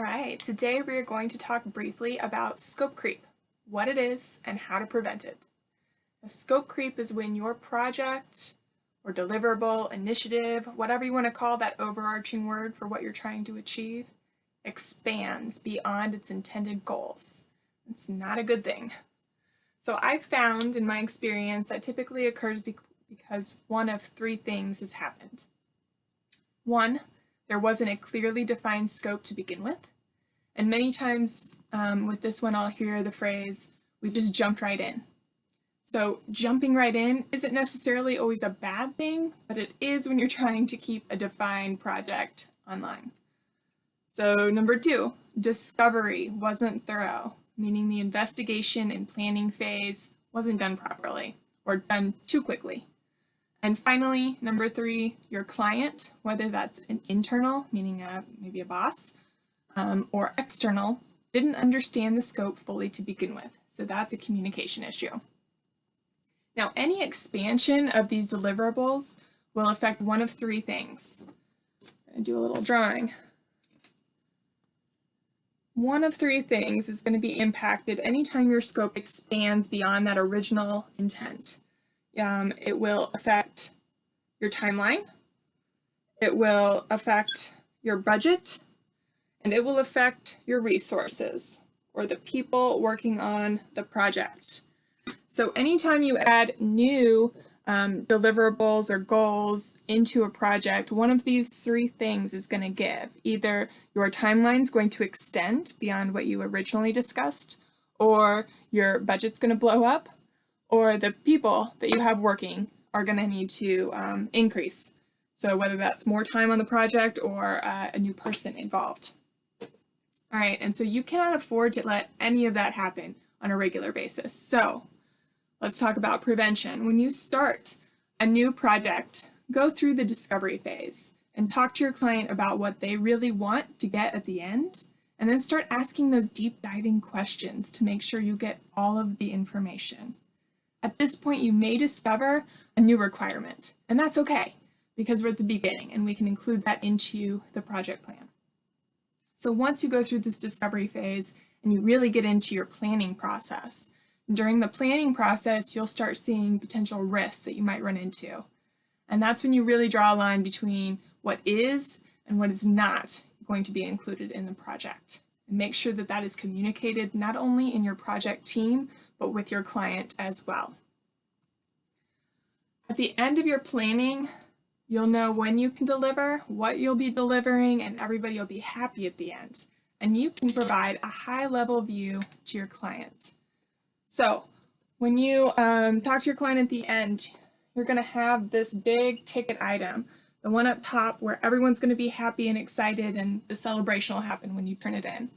All right, today we are going to talk briefly about scope creep, what it is, and how to prevent it. A scope creep is when your project or deliverable, initiative, whatever you want to call that overarching word for what you're trying to achieve, expands beyond its intended goals. It's not a good thing. So I've found in my experience that typically occurs because one of three things has happened. One, there wasn't a clearly defined scope to begin with. And many times with this one, I'll hear the phrase, we just jumped right in. So jumping right in isn't necessarily always a bad thing, but it is when you're trying to keep a defined project online. So number two, discovery wasn't thorough, meaning the investigation and planning phase wasn't done properly or done too quickly. And finally, number three, your client, whether that's an internal, meaning maybe a boss, or external, didn't understand the scope fully to begin with. So that's a communication issue. Now, any expansion of these deliverables will affect one of three things. I'm going to do a little drawing. One of three things is going to be impacted anytime your scope expands beyond that original intent. It will affect your timeline, it will affect your budget, and it will affect your resources or the people working on the project. So anytime you add new deliverables or goals into a project, one of these three things is going to give. Either your timeline is going to extend beyond what you originally discussed, or your budget's going to blow up, or the people that you have working are going to need to increase. So whether that's more time on the project or a new person involved. All right, and so you cannot afford to let any of that happen on a regular basis. So let's talk about prevention. When you start a new project, go through the discovery phase and talk to your client about what they really want to get at the end, and then start asking those deep diving questions to make sure you get all of the information. At this point, you may discover a new requirement, and that's okay because we're at the beginning and we can include that into the project plan. So once you go through this discovery phase and you really get into your planning process, during the planning process, you'll start seeing potential risks that you might run into. And that's when you really draw a line between what is and what is not going to be included in the project. And make sure that that is communicated not only in your project team, but with your client as well. At the end of your planning, you'll know when you can deliver, what you'll be delivering, and everybody will be happy at the end. And you can provide a high-level view to your client. So when you talk to your client at the end, you're going to have this big ticket item, the one up top where everyone's going to be happy and excited, and the celebration will happen when you turn it in.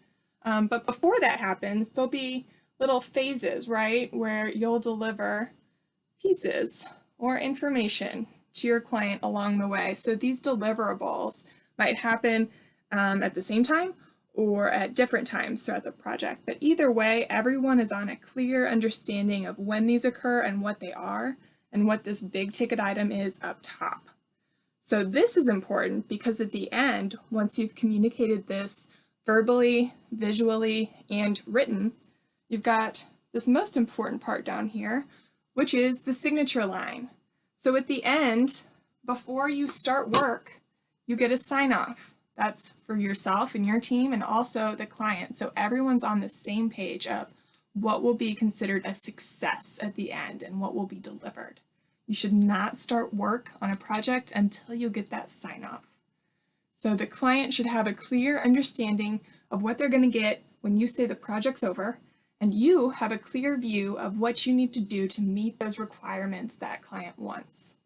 But before that happens, there'll be little phases, right, where you'll deliver pieces or information to your client along the way. So these deliverables might happen at the same time or at different times throughout the project. But either way, everyone is on a clear understanding of when these occur and what they are and what this big ticket item is up top. So this is important because at the end, once you've communicated this verbally, visually, and written, you've got this most important part down here, which is the signature line. So at the end, before you start work, you get a sign-off. That's for yourself and your team and also the client. So everyone's on the same page of what will be considered a success at the end and what will be delivered. You should not start work on a project until you get that sign-off. So the client should have a clear understanding of what they're going to get when you say the project's over, and you have a clear view of what you need to do to meet those requirements that client wants.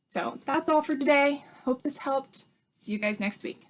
So that's all for today. Hope this helped. See you guys next week.